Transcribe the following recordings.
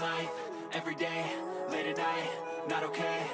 life, every day, late at night, not okay.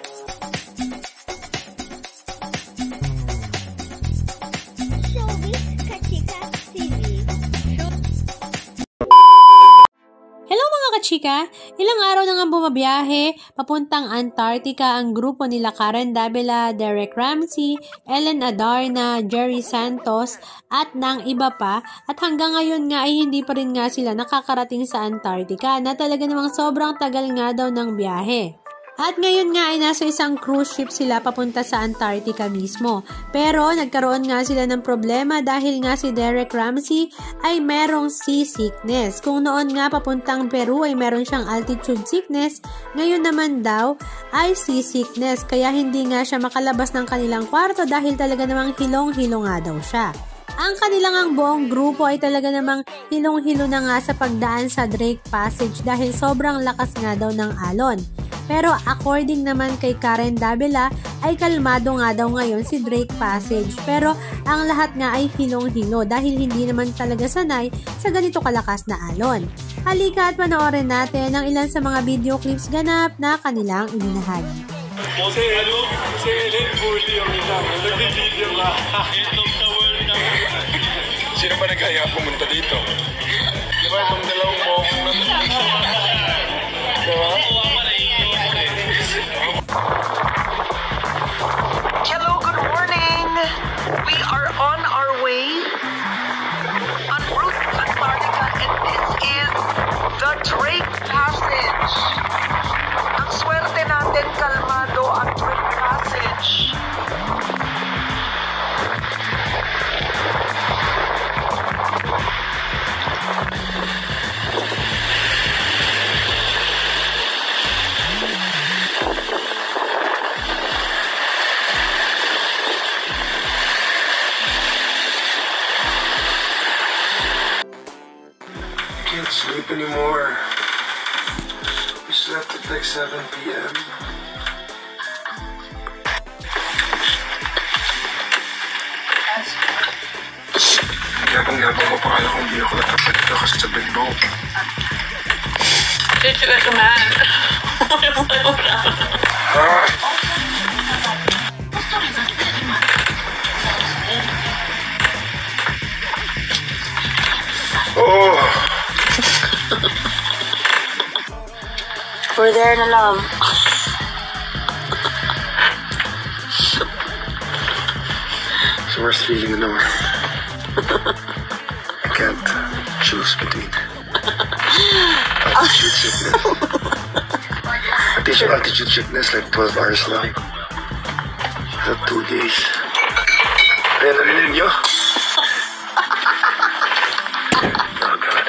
Hello mga kachika! Ilang araw na nga bumabiyahe papuntang Antarctica ang grupo nila Karen Davila, Derek Ramsey, Ellen Adarna, Jerry Santos at ng iba pa, at hanggang ngayon nga ay hindi pa rin nga sila nakakarating sa Antarctica na talaga namang sobrang tagal nga daw ng biyahe. At ngayon nga ay nasa isang cruise ship sila papunta sa Antarctica mismo. Pero nagkaroon nga sila ng problema dahil nga si Derek Ramsey ay merong seasickness. Kung noon nga papuntang Peru ay meron siyang altitude sickness, ngayon naman daw ay seasickness. Kaya hindi nga siya makalabas ng kanilang kwarto dahil talaga namang hilong-hilo nga daw siya. Ang kanilang ang buong grupo ay talaga namang hilong-hilo na nga sa pagdaan sa Drake Passage dahil sobrang lakas nga daw ng alon. Pero according naman kay Karen Davila ay kalmado nga daw ngayon si Drake Passage, pero ang lahat nga ay hilong-hilo dahil hindi naman talaga sanay sa ganito kalakas na alon. Halika at panoorin natin ang ilan sa mga video clips ganap na kanilang ibinahagi. Kasi Ellen bully yung ilang nag-video ka. Sino ba nag-aya pumunta dito? Di ba itong dalawang mo? Diba? Hello, good morning. We are on our way en route to Antarctica, and this is the Drake Passage. Ang swerte natin, kalmado ang Drake Passage. Can't sleep anymore. We slept at like 7 p.m. Gabang-gabang ko pa kala kung hindi ako natapat dito kasi sa bed mo. Did you recommend? Oh! We're there na lang. It's the worst feeling in the world. I can't choose between altitude sickness. At least your altitude sickness like 12 hours lang. For 2 days. Ayan, narinig nyo? Oh God.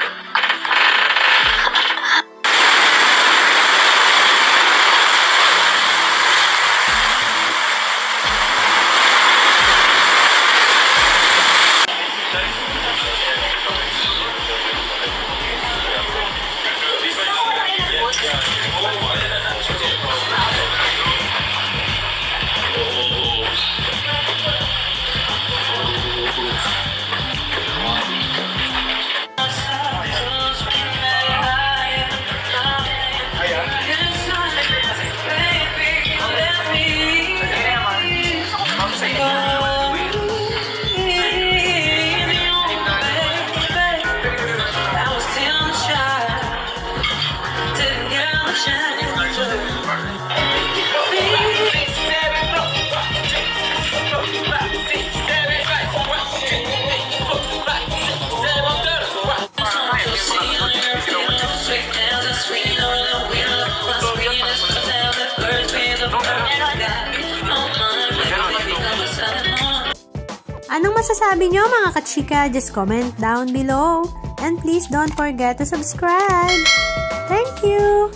Anong masasabi nyo mga kachika? Just comment down below. And please don't forget to subscribe. Thank you!